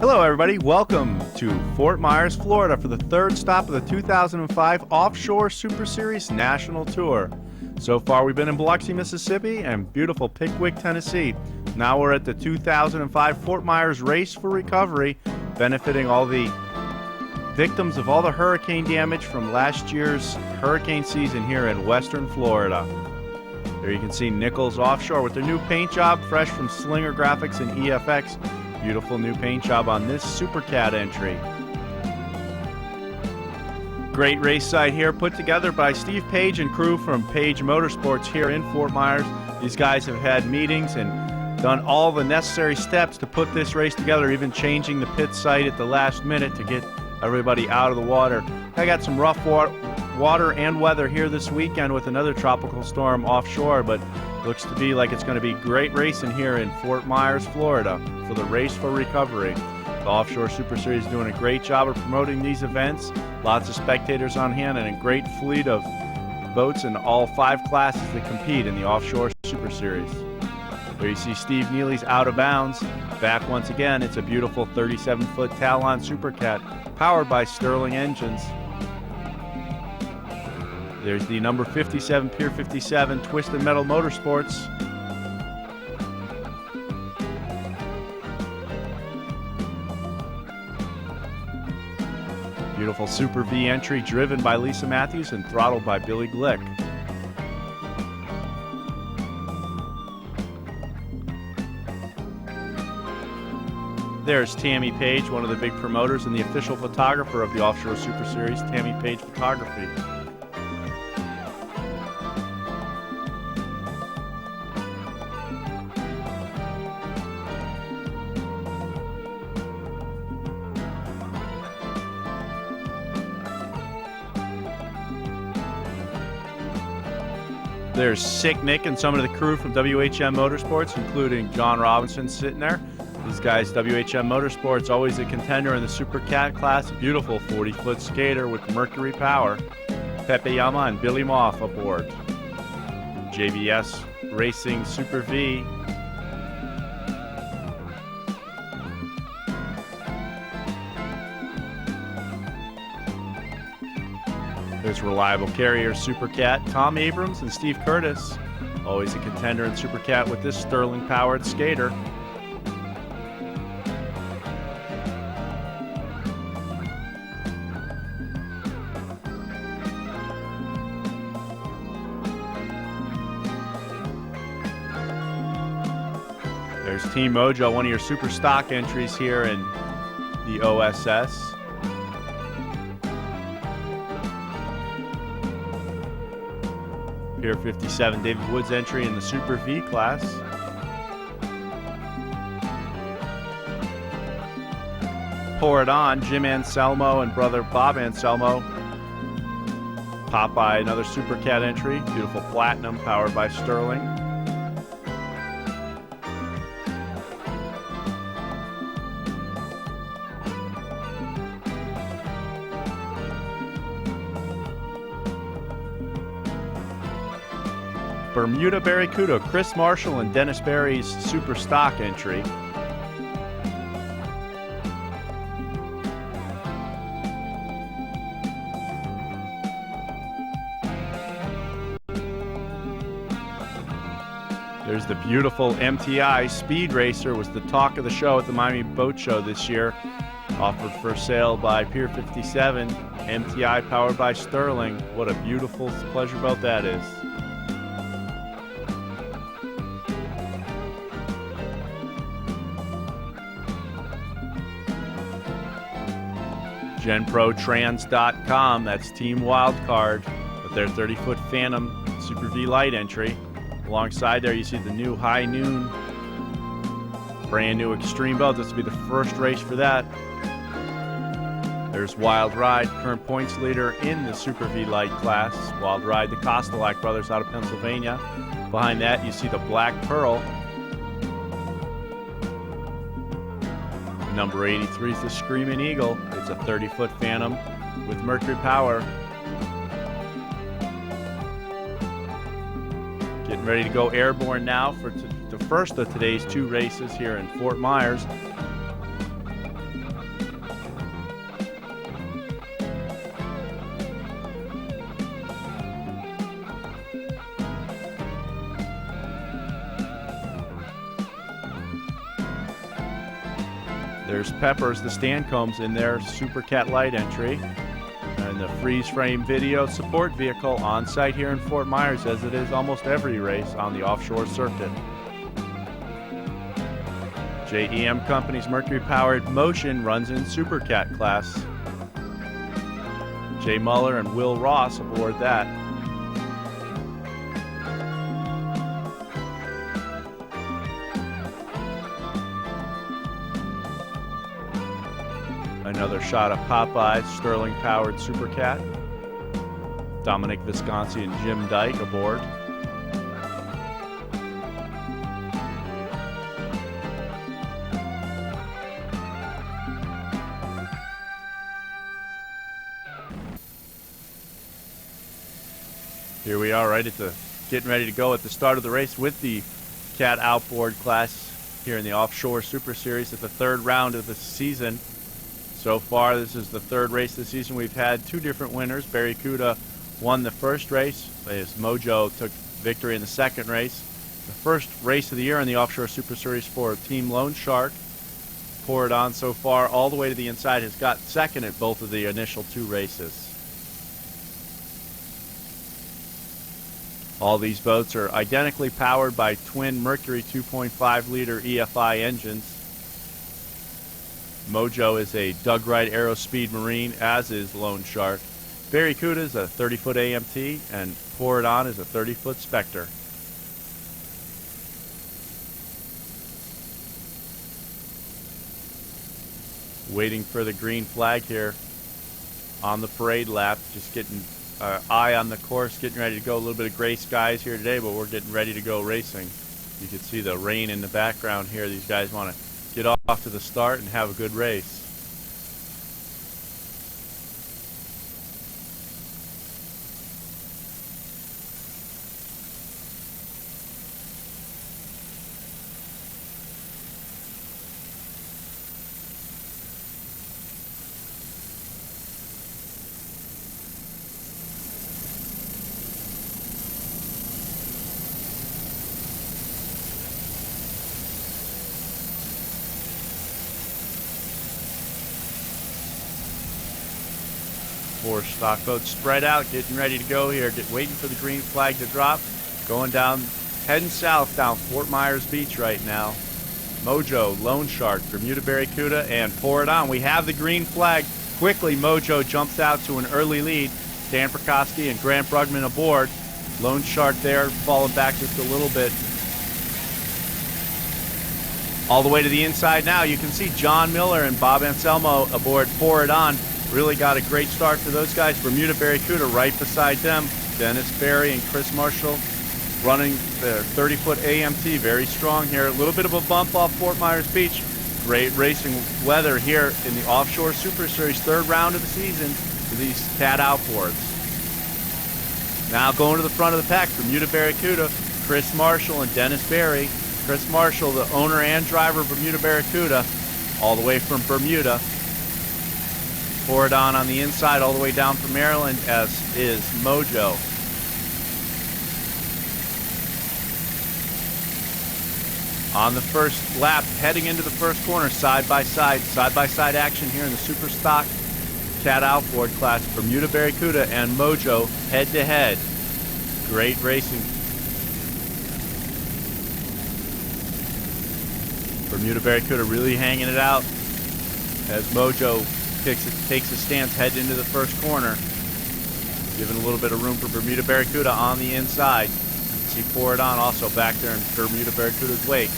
Hello, everybody. Welcome to Fort Myers, Florida for the third stop of the 2005 Offshore Super Series National Tour. So far, we've been in Biloxi, Mississippi and beautiful Pickwick, Tennessee. Now we're at the 2005 Fort Myers Race for Recovery, benefiting all the victims of all the hurricane damage from last year's hurricane season here in western Florida. There you can see Nichols Offshore with their new paint job, fresh from Slinger Graphics and EFX. Beautiful new paint job on this Super Cat entry. Great race site here put together by Steve Page and crew from Page Motorsports here in Fort Myers. These guys have had meetings and done all the necessary steps to put this race together, even changing the pit site at the last minute to get everybody out of the water. I got some rough water and weather here this weekend with another tropical storm offshore, but looks to be like it's going to be great racing here in Fort Myers, Florida for the Race for Recovery. The Offshore Super Series is doing a great job of promoting these events. Lots of spectators on hand and a great fleet of boats in all 5 classes that compete in the Offshore Super Series. There you see Steve Neely's Out of Bounds. Back once again, it's a beautiful 37-foot Talon Super Cat powered by Sterling engines. There's the number 57 Pier 57 Twisted Metal Motorsports. Beautiful Super V entry driven by Lisa Matthews and throttled by Billy Glick. There's Tammy Page, one of the big promoters and the official photographer of the Offshore Super Series, Tammy Page Photography. There's Sick Nick and some of the crew from WHM Motorsports, including John Robinson sitting there. These guys, WHM Motorsports, always a contender in the Super Cat class. Beautiful 40-foot skater with Mercury power. Pepe Yama and Billy Moff aboard. JBS Racing Super V. There's Reliable Carrier Super Cat, Tom Abrams and Steve Curtis. Always a contender in Super Cat with this Sterling-powered skater. There's Team Mojo, one of your super stock entries here in the OSS. Pier 57 David Woods entry in the Super V class. Pour It On, Jim Anselmo and brother Bob Anselmo. Popeye, another Super Cat entry. Beautiful Platinum powered by Sterling. Bermuda Barracuda, Chris Marshall and Dennis Berry's Super Stock entry. There's the beautiful MTI Speed Racer, was the talk of the show at the Miami Boat Show this year. Offered for sale by Pier 57, MTI powered by Sterling. What a beautiful pleasure boat that is. GenProTrans.com, that's Team Wildcard with their 30-foot Phantom Super V Light entry. Alongside there you see the new High Noon, brand new Extreme boat. This will be the first race for that. There's Wild Ride, current points leader in the Super V Light class. Wild Ride, the Kostolak brothers out of Pennsylvania. Behind that you see the Black Pearl. Number 83 is the Screaming Eagle. It's a 30-foot Phantom with Mercury power. Getting ready to go airborne now for the first of today's 2 races here in Fort Myers. There's Peppers, the Stancombs in their Super Cat Light entry. And the freeze frame video support vehicle on site here in Fort Myers, as it is almost every race on the offshore circuit. JEM Company's Mercury-powered Motion runs in Super Cat class. Jay Muller and Will Ross aboard that. Another shot of Popeye's Sterling-powered Super Cat. Dominic Visconti and Jim Dyke aboard. Here we are right at the getting ready to go at the start of the race with the Cat Outboard class here in the Offshore Super Series at the third round of the season. So far, this is the third race this season. We've had two different winners. Barracuda won the first race as Mojo took victory in the second race. The first race of the year in the Offshore Super Series for Team Lone Shark. Pour It On so far all the way to the inside has got second at both of the initial two races. All these boats are identically powered by twin Mercury 2.5-liter EFI engines. Mojo is a Doug Wright Aerospeed Marine, as is Lone Shark. Barracuda is a 30-foot AMT, and Pour It On is a 30-foot Spectre. Waiting for the green flag here on the parade lap, just getting eye on the course, getting ready to go. A little bit of gray skies here today, but we're getting ready to go racing. You can see the rain in the background here. These guys want to get off to the start and have a good race. Four stock boats spread out, getting ready to go here, waiting for the green flag to drop. Going down, heading south down Fort Myers Beach right now. Mojo, Lone Shark, Bermuda Barracuda, and Pour It On. We have the green flag. Quickly, Mojo jumps out to an early lead. Dan Prokofsky and Grant Brugman aboard. Lone Shark there, falling back just a little bit. All the way to the inside now, you can see John Miller and Bob Anselmo aboard Pour It On. Really got a great start for those guys. Bermuda Barracuda right beside them. Dennis Berry and Chris Marshall running their 30-foot AMT. Very strong here. A little bit of a bump off Fort Myers Beach. Great racing weather here in the Offshore Super Series, third round of the season for these Cat Outboards. Now going to the front of the pack, Bermuda Barracuda, Chris Marshall and Dennis Berry. Chris Marshall, the owner and driver of Bermuda Barracuda, all the way from Bermuda. Pour It On the inside all the way down from Maryland, as is Mojo. On the first lap, heading into the first corner, side-by-side action here in the Super Stock Cat Outboard class. Bermuda Barracuda and Mojo head-to-head. Great racing. Bermuda Barracuda really hanging it out as Mojo takes a stance heading into the first corner, giving a little bit of room for Bermuda Barracuda on the inside. You see Pour It On also back there in Bermuda Barracuda's wake.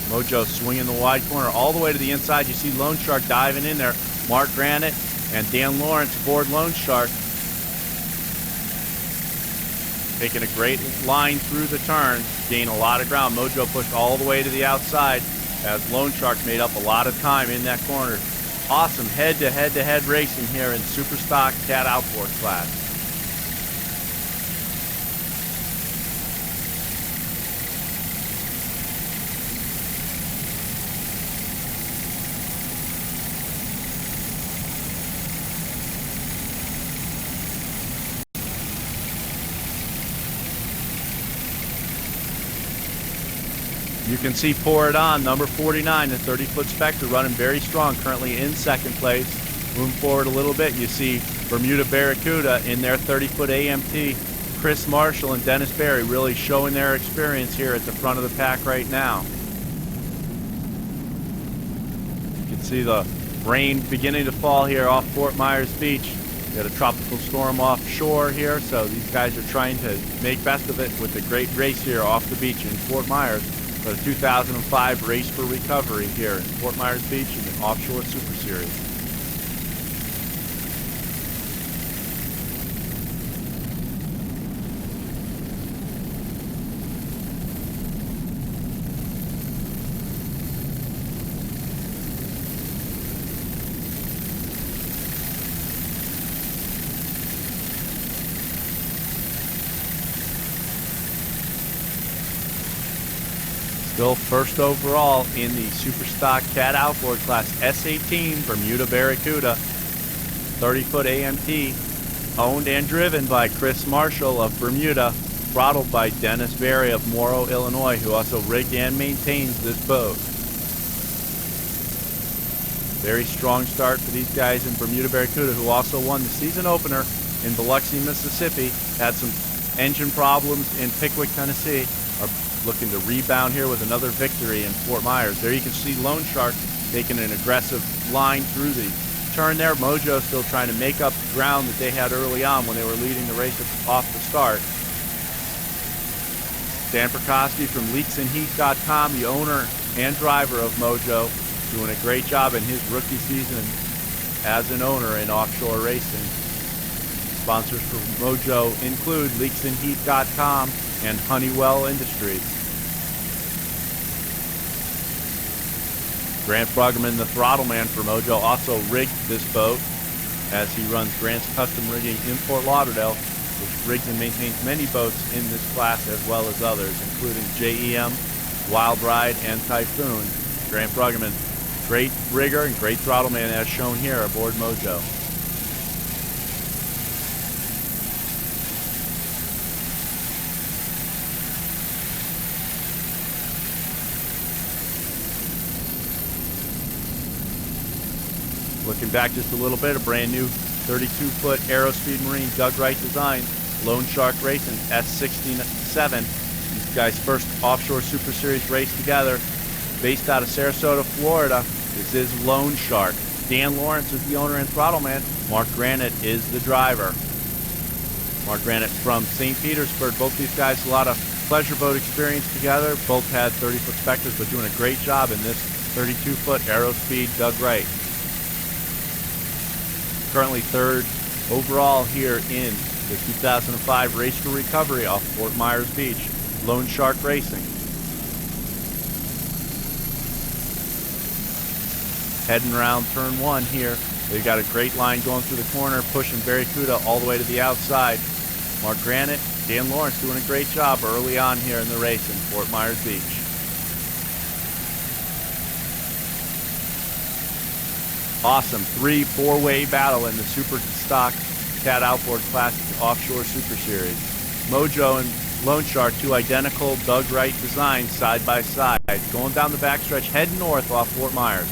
Mojo swinging the wide corner all the way to the inside. You see Lone Shark diving in there. Mark Granite and Dan Lawrence aboard Lone Shark, taking a great line through the turn, gain a lot of ground. Mojo pushed all the way to the outside as Lone Shark made up a lot of time in that corner. Awesome head-to-head racing here in Super Stock Cat Outboard class. You can see Pour It On, number 49, the 30-foot Spectre, running very strong, currently in second place. Moving forward a little bit, you see Bermuda Barracuda in their 30-foot AMT. Chris Marshall and Dennis Berry really showing their experience here at the front of the pack right now. You can see the rain beginning to fall here off Fort Myers Beach. Got a tropical storm offshore here, so these guys are trying to make best of it with a great race here off the beach in Fort Myers. The 2005 Race for Recovery here in Fort Myers Beach in the Offshore Super Series. Still first overall in the Super Stock Cat Outboard class, S18 Bermuda Barracuda, 30-foot AMT, owned and driven by Chris Marshall of Bermuda, throttled by Dennis Berry of Morrow, Illinois, who also rigged and maintains this boat. Very strong start for these guys in Bermuda Barracuda, who also won the season opener in Biloxi, Mississippi. Had some engine problems in Pickwick, Tennessee. Are looking to rebound here with another victory in Fort Myers. There you can see Lone Shark taking an aggressive line through the turn there. Mojo still trying to make up ground that they had early on when they were leading the race off the start. Dan Prokosky from leaksandheat.com, the owner and driver of Mojo, doing a great job in his rookie season as an owner in offshore racing. Sponsors for Mojo include leaksandheat.com and Honeywell Industries. Grant Bruggeman, the throttle man for Mojo, also rigged this boat as he runs Grant's Custom Rigging in Fort Lauderdale, which rigs and maintains many boats in this class as well as others, including JEM, Wild Ride, and Typhoon. Grant Bruggeman, great rigger and great throttle man as shown here aboard Mojo. Looking back just a little bit, a brand new 32-foot Aerospeed Marine Doug Wright design, Lone Shark Racing S67. These guys' first offshore Super Series race together, based out of Sarasota, Florida. This is Lone Shark. Dan Lawrence is the owner and throttle man. Mark Granite is the driver. Mark Granite from St. Petersburg. Both these guys, a lot of pleasure boat experience together. Both had 30-foot Spectres, but doing a great job in this 32-foot Aerospeed Doug Wright. Currently third overall here in the 2005 Race for Recovery off Fort Myers Beach, Lone Shark Racing. Heading around turn one here. They've got a great line going through the corner, pushing Barracuda all the way to the outside. Mark Granite, Dan Lawrence doing a great job early on here in the race in Fort Myers Beach. Awesome 3-4-way battle in the Super Stock Cat Outboard Classic Offshore Super Series. Mojo and Lone Shark, two identical Doug Wright designs side by side. Going down the backstretch, heading north off Fort Myers.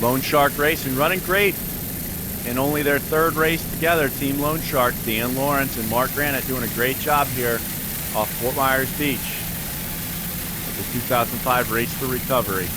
Lone Shark Racing running great in only their third race together. Team Lone Shark, Dan Lawrence and Mark Granite doing a great job here off Fort Myers Beach with the 2005 Race for Recovery.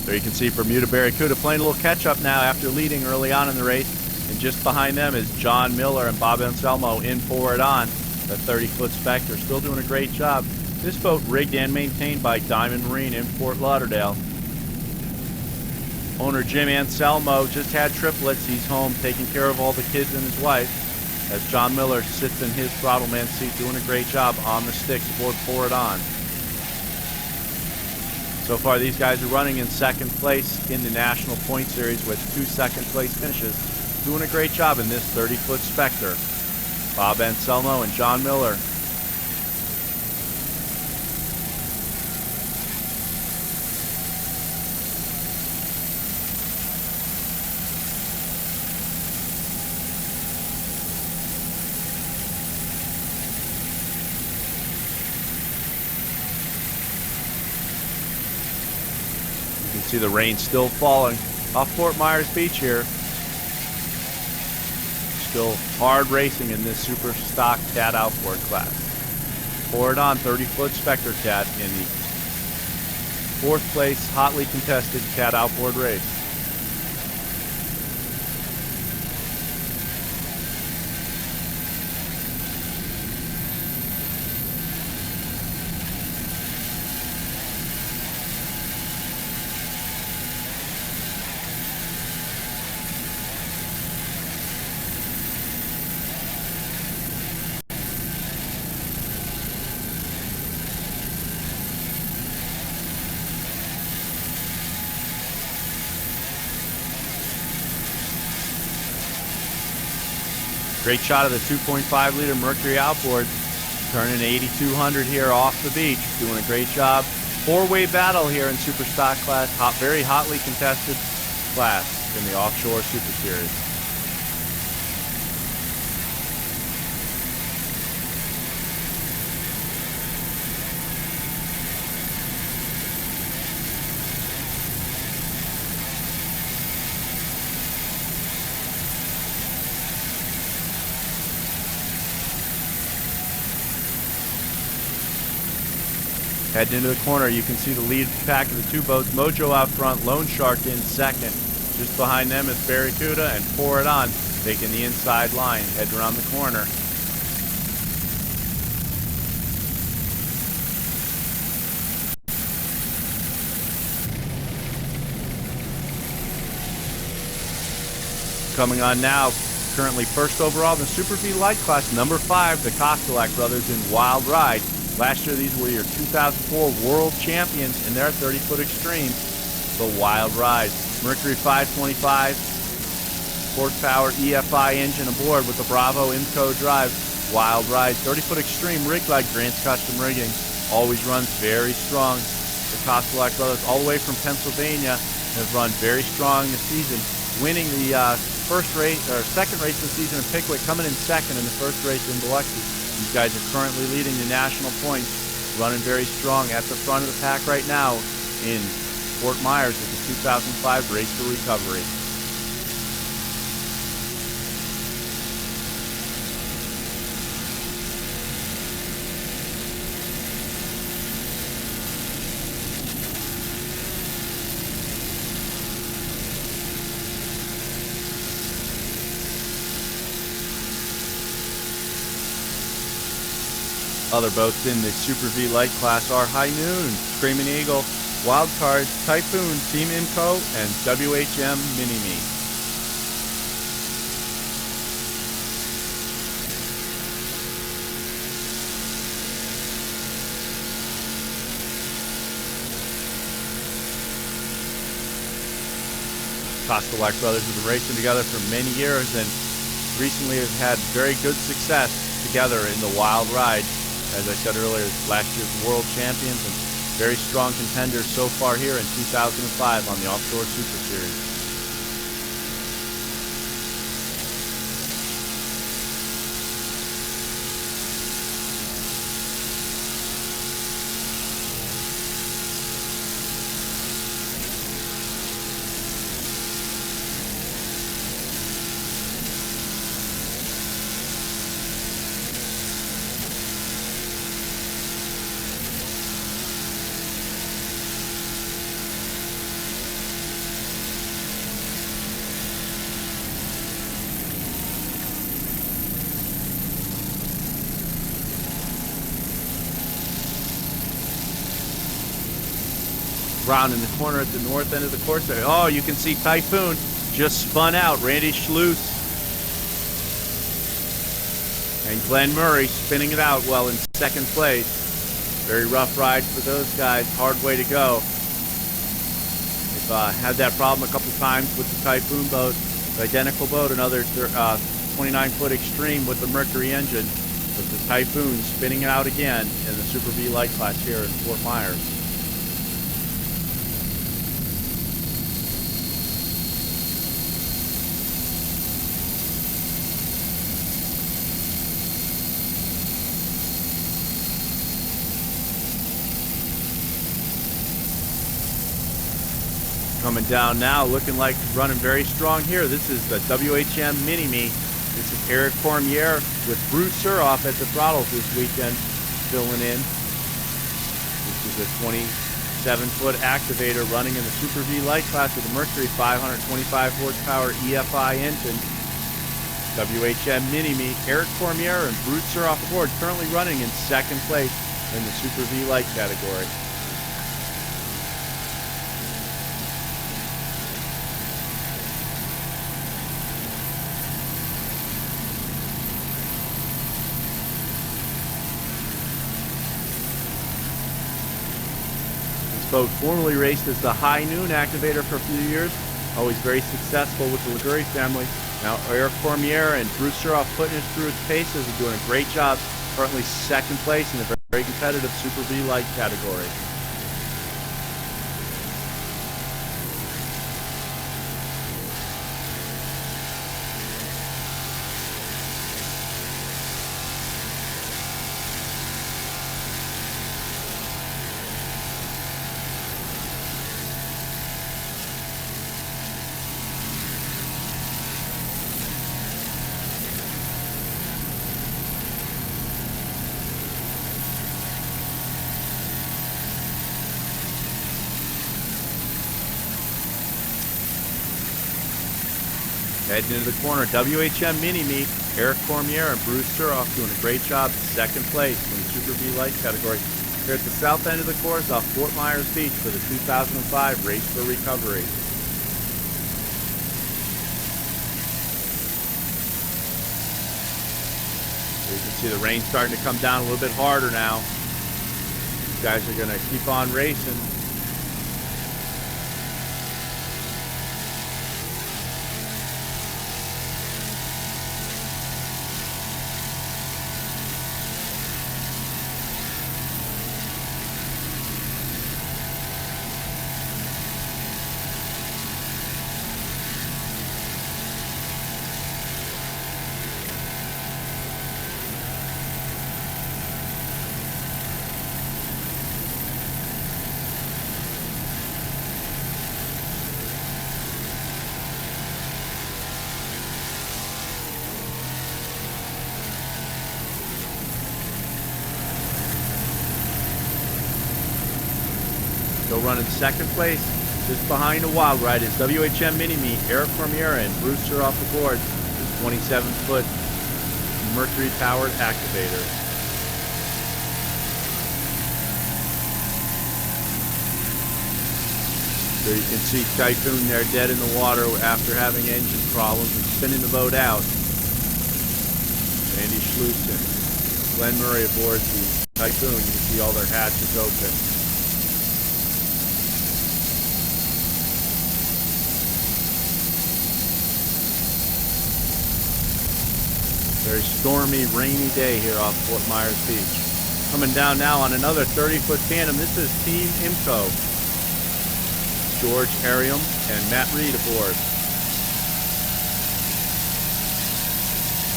There you can see Bermuda Barracuda playing a little catch-up now after leading early on in the race. And just behind them is John Miller and Bob Anselmo in Pour It On. The 30-foot Spectre still doing a great job. This boat rigged and maintained by Diamond Marine in Fort Lauderdale. Owner Jim Anselmo just had triplets. He's home taking care of all the kids and his wife, as John Miller sits in his throttle man seat doing a great job on the sticks aboard Pour It On. So far, these guys are running in second place in the National Point Series with 2 second-place finishes. Doing a great job in this 30-foot Spectre. Bob Anselmo and John Miller. You can see the rain still falling off Fort Myers Beach here. Still hard racing in this super stock cat outboard class. Pour It On 30-foot Spectre cat in the 4th place hotly contested cat outboard race. Great shot of the 2.5-liter Mercury outboard, turning 8,200 here off the beach. Doing a great job. 4-way battle here in Super Stock class. Very hotly contested class in the Offshore Super Series. Heading into the corner, you can see the lead pack of the 2 boats. Mojo out front, Lone Shark in second. Just behind them is Barracuda and Pour It On, taking the inside line, heading around the corner. Coming on now, currently first overall in the Super V Light class, number 5, the Kostelak brothers in Wild Ride. Last year, these were your 2004 World Champions in their 30-foot Extreme, the Wild Ride. Mercury 525 horsepower EFI engine aboard with the Bravo Imco drive. Wild Ride 30-foot Extreme rigged by Grant's Custom Rigging. Always runs very strong. The Kostelak brothers, all the way from Pennsylvania, have run very strong this season, winning the second race of the season in Pickwick, coming in second in the first race in Biloxi. These guys are currently leading the national points, running very strong at the front of the pack right now in Fort Myers with the 2005 Race to Recovery. Other boats in the Super V Light class are High Noon, Screaming Eagle, Wildcard, Typhoon, Team Imco, and WHM Mini-Me. Kostelak brothers have been racing together for many years and recently have had very good success together in the Wild Ride. As I said earlier, last year's world champions and very strong contenders so far here in 2005 on the Offshore Super Series. Round in the corner at the north end of the course there. Oh, you can see Typhoon just spun out. Randy Schluss and Glenn Murray spinning it out well in second place. Very rough ride for those guys. Hard way to go. They've had that problem a couple times with the Typhoon boat. The identical boat, another 29-foot Extreme with the Mercury engine. With the Typhoon spinning it out again in the Super V light class here in Fort Myers. Coming down now, looking like running very strong here. This is the WHM Mini-Me. This is Eric Cormier with Bruce Suroff at the throttles this weekend, filling in. This is a 27-foot activator running in the Super V light class with the Mercury 525 horsepower EFI engine. WHM Mini-Me, Eric Cormier and Bruce Suroff aboard, currently running in second place in the Super V light category. Boat formerly raced as the High Noon activator for a few years, always very successful with the Liguri family. Now Eric Cormier and Bruce Suroff putting it through its paces and doing a great job, currently second place in the very competitive Super V light category. Heading into the corner, WHM Mini-Me, Eric Cormier and Bruce Suroff doing a great job, second place in the Super V light category. Here at the south end of the course off Fort Myers Beach for the 2005 Race for Recovery. You can see the rain starting to come down a little bit harder now. These guys are going to keep on racing. Still running second place, just behind the Wild Ride is WHM Mini-Me, Eric Cormier and Bruce Suroff aboard this 27-foot Mercury-powered activator. So you can see Typhoon there dead in the water after having engine problems and spinning the boat out. Randy Schluss and Glenn Murray aboard the Typhoon. You can see all their hatches open. Very stormy, rainy day here off Fort Myers Beach. Coming down now on another 30-foot tandem. This is Team IMCO. George Arium and Matt Reed aboard.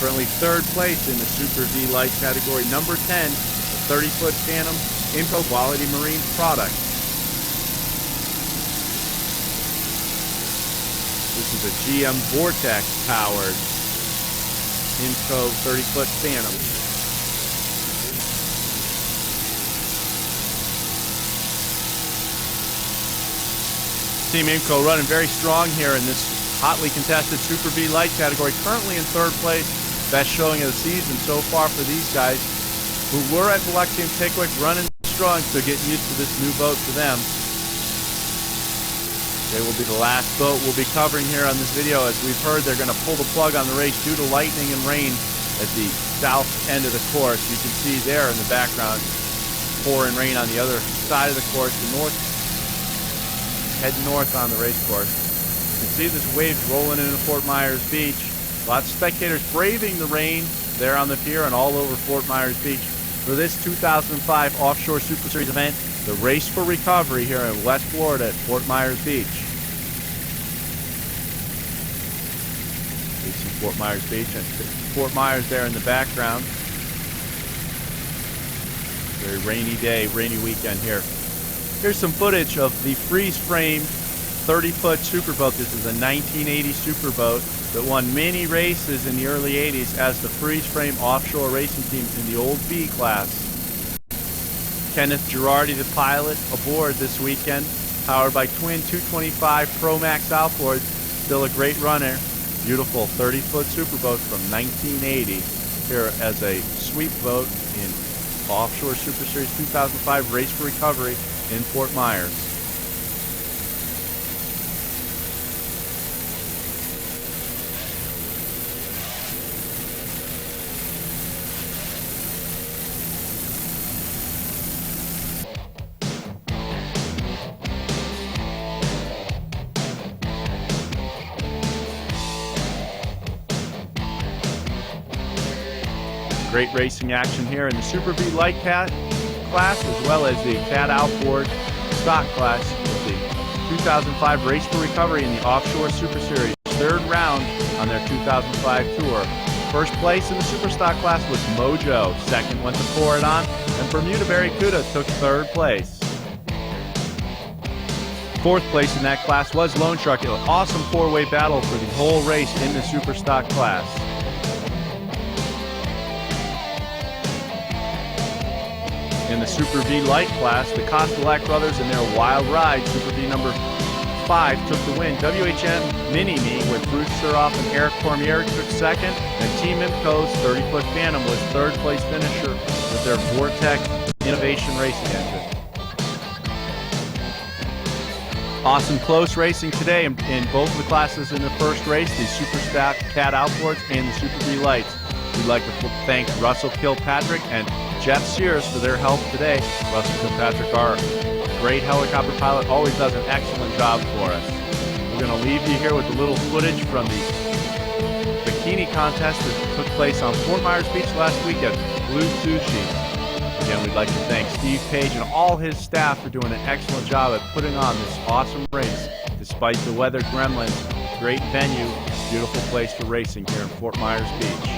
Currently third place in the Super V light category. Number 10, the 30-foot tandem IMCO Quality Marine product. This is a GM Vortex powered IMCO 30-foot Phantom. Team IMCO running very strong here in this hotly contested Super V light category. Currently in third place, best showing of the season so far for these guys, who were at Biloxi and Pickwick running strong, so getting used to this new boat for them. They will be the last boat we'll be covering here on this video. As we've heard, they're going to pull the plug on the race due to lightning and rain at the south end of the course. You can see there in the background, pouring rain on the other side of the course, head north on the race course. You can see this waves rolling into Fort Myers Beach. Lots of spectators braving the rain there on the pier and all over Fort Myers Beach for this 2005 Offshore Super Series event, the Race for Recovery here in West Florida at Fort Myers Beach. You see Fort Myers Beach and Fort Myers there in the background. Very rainy day, rainy weekend here. Here's some footage of the freeze frame 30-foot superboat. This is a 1980 superboat that won many races in the early 80s as the freeze frame offshore racing team in the old B class. Kenneth Girardi, the pilot, aboard this weekend, powered by twin 225 Pro Max outboards. Still a great runner. Beautiful 30-foot superboat from 1980 here as a sweep boat in Offshore Super Series 2005 Race for Recovery in Fort Myers. Great racing action here in the Super V Light Cat class, as well as the Cat Outboard Stock class with the 2005 Race for Recovery in the Offshore Super Series. Third round on their 2005 tour. First place in the Super Stock class was Mojo. Second went to Pour It On, and Bermuda Barracuda took third place. Fourth place in that class was Lone Shark. An awesome four-way battle for the whole race in the Super Stock class. In the Super V Light class, the Costolac brothers and their Wild Ride Super V number 5 took the win. WHM Mini-Me with Bruce Suroff and Eric Cormier took second, and Team IMCO's 30-foot Phantom was third place finisher with their Vortec Innovation Racing engine. Awesome close racing today in both of the classes in the first race, the Super Stock Cat Outboards and the Super V Lights. We'd like to thank Russell Kilpatrick and Jeff Sears for their help today. Russell Kilpatrick, our great helicopter pilot, always does an excellent job for us. We're going to leave you here with a little footage from the bikini contest that took place on Fort Myers Beach last week at Blue Sushi. Again, we'd like to thank Steve Page and all his staff for doing an excellent job at putting on this awesome race despite the weather gremlins. Great venue, beautiful place for racing here in Fort Myers Beach.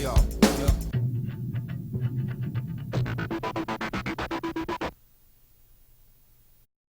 y'all.